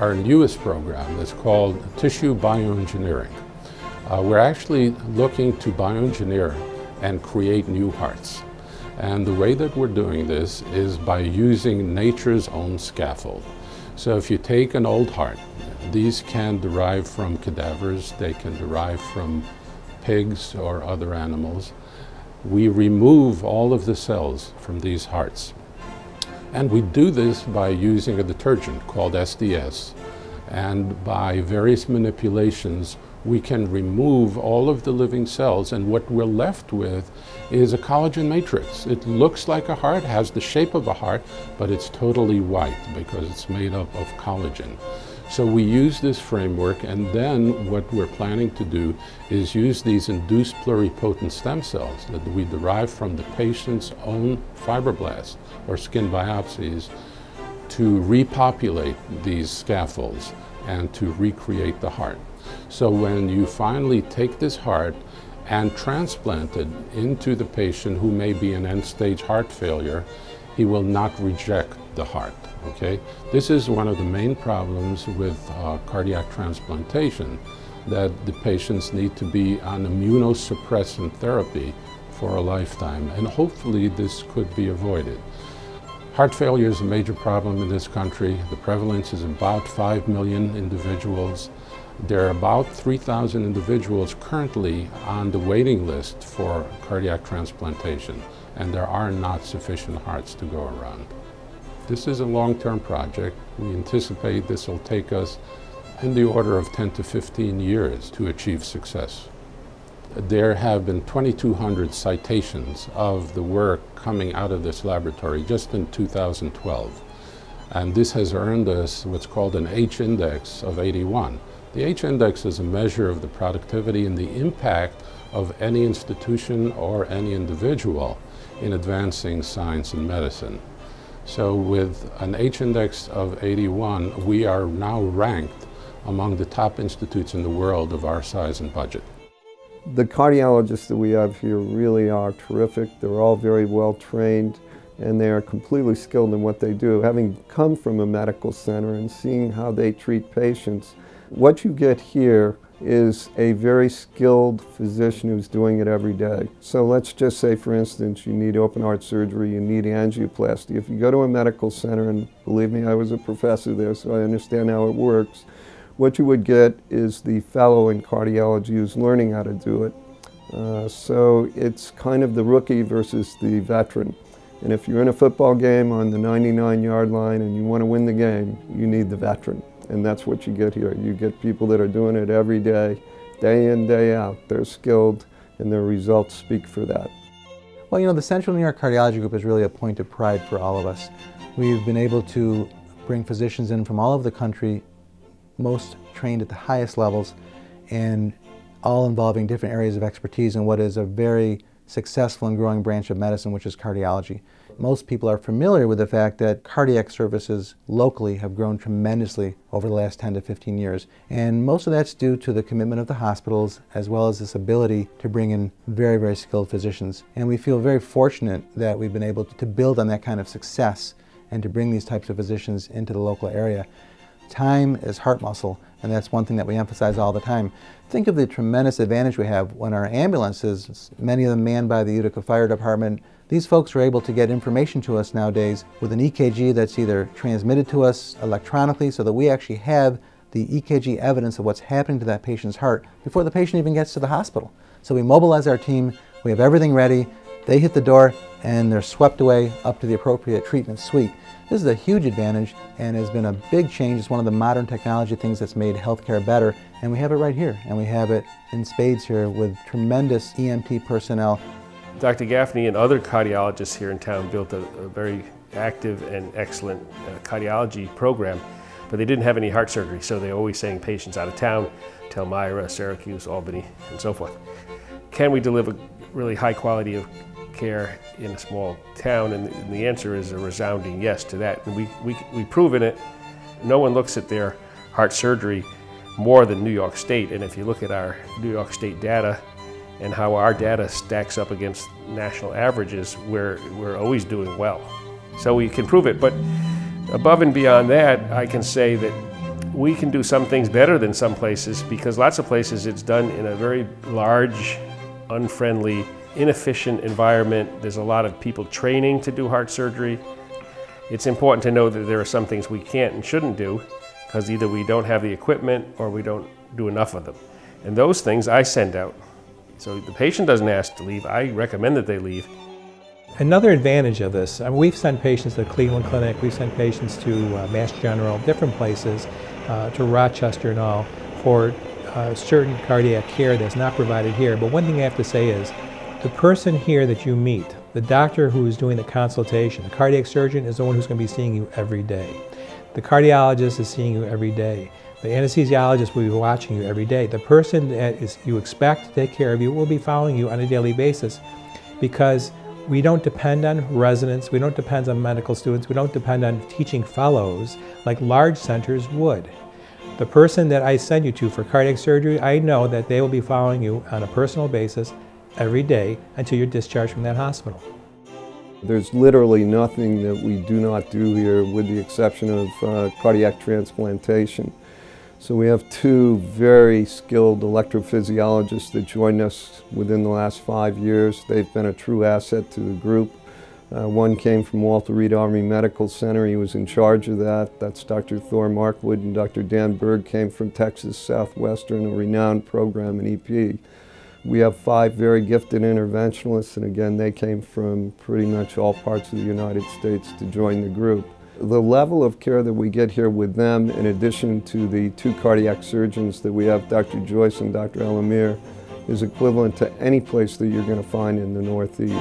our newest program is called tissue bioengineering. We're actually looking to bioengineer and create new hearts. And the way that we're doing this is by using nature's own scaffold. So if you take an old heart, these can derive from cadavers, they can derive from pigs or other animals. We remove all of the cells from these hearts. And we do this by using a detergent called SDS. And by various manipulations, we can remove all of the living cells, and what we're left with is a collagen matrix. It looks like a heart, has the shape of a heart, but it's totally white because it's made up of collagen. So we use this framework, and then what we're planning to do is use these induced pluripotent stem cells that we derive from the patient's own fibroblasts or skin biopsies to repopulate these scaffolds and to recreate the heart. So when you finally take this heart and transplant it into the patient who may be in end-stage heart failure, he will not reject the heart, okay? This is one of the main problems with cardiac transplantation, that the patients need to be on immunosuppressant therapy for a lifetime, and hopefully this could be avoided. Heart failure is a major problem in this country. The prevalence is about 5 million individuals. There are about 3,000 individuals currently on the waiting list for cardiac transplantation, and there are not sufficient hearts to go around. This is a long-term project. We anticipate this will take us in the order of 10 to 15 years to achieve success. There have been 2,200 citations of the work coming out of this laboratory just in 2012. And this has earned us what's called an H-index of 81. The H-index is a measure of the productivity and the impact of any institution or any individual in advancing science and medicine. So with an H-index of 81, we are now ranked among the top institutes in the world of our size and budget. The cardiologists that we have here really are terrific. They're all very well trained, and they are completely skilled in what they do. Having come from a medical center and seeing how they treat patients, what you get here is a very skilled physician who's doing it every day. So let's just say, for instance, you need open heart surgery, you need angioplasty. If you go to a medical center, and believe me, I was a professor there, so I understand how it works, what you would get is the fellow in cardiology who's learning how to do it. So it's kind of the rookie versus the veteran. And if you're in a football game on the 99-yard line and you want to win the game, you need the veteran. And that's what you get here. You get people that are doing it every day in, day out. They're skilled, and their results speak for that. Well, you know, the Central New York Cardiology Group is really a point of pride for all of us. We've been able to bring physicians in from all over the country, most trained at the highest levels, and all involving different areas of expertise in what is a very successful and growing branch of medicine, which is cardiology. Most people are familiar with the fact that cardiac services locally have grown tremendously over the last 10 to 15 years. And most of that's due to the commitment of the hospitals, as well as this ability to bring in very, very skilled physicians. And we feel very fortunate that we've been able to build on that kind of success and to bring these types of physicians into the local area. Time is heart muscle, and that's one thing that we emphasize all the time. Think of the tremendous advantage we have when our ambulances, many of them manned by the Utica Fire Department, these folks are able to get information to us nowadays with an EKG that's either transmitted to us electronically so that we actually have the EKG evidence of what's happening to that patient's heart before the patient even gets to the hospital. So we mobilize our team, we have everything ready, they hit the door, and they're swept away up to the appropriate treatment suite. This is a huge advantage and has been a big change. It's one of the modern technology things that's made healthcare better, and we have it right here, and we have it in spades here with tremendous EMT personnel. Dr. Gaffney and other cardiologists here in town built a very active and excellent cardiology program, but they didn't have any heart surgery, so they always sending patients out of town to Elmira, Syracuse, Albany, and so forth. Can we deliver really high quality of care in a small town? And the answer is a resounding yes to that. And we've proven it. No one looks at their heart surgery more than New York State. And if you look at our New York State data and how our data stacks up against national averages, we're always doing well. So we can prove it. But above and beyond that, I can say that we can do some things better than some places, because lots of places it's done in a very large, unfriendly, inefficient environment. There's a lot of people training to do heart surgery. It's important to know that there are some things we can't and shouldn't do, because either we don't have the equipment or we don't do enough of them. And those things I send out. So the patient doesn't ask to leave, I recommend that they leave. Another advantage of this, we've sent patients to Cleveland Clinic, we've sent patients to Mass General, different places, to Rochester and all, for certain cardiac care that's not provided here. But one thing I have to say is, the person here that you meet, the doctor who is doing the consultation, the cardiac surgeon is the one who's going to be seeing you every day. The cardiologist is seeing you every day. The anesthesiologist will be watching you every day. The person that you expect to take care of you will be following you on a daily basis, because we don't depend on residents, we don't depend on medical students, we don't depend on teaching fellows like large centers would. The person that I send you to for cardiac surgery, I know that they will be following you on a personal basis every day until you're discharged from that hospital. There's literally nothing that we do not do here, with the exception of cardiac transplantation. So we have two very skilled electrophysiologists that joined us within the last 5 years. They've been a true asset to the group. One came from Walter Reed Army Medical Center. He was in charge of that. That's Dr. Thor Markwood, and Dr. Dan Berg came from Texas Southwestern, a renowned program in EP. We have 5 very gifted interventionalists, and again, they came from pretty much all parts of the United States to join the group. The level of care that we get here with them, in addition to the 2 cardiac surgeons that we have, Dr. Joyce and Dr. Elamir, is equivalent to any place that you're going to find in the Northeast.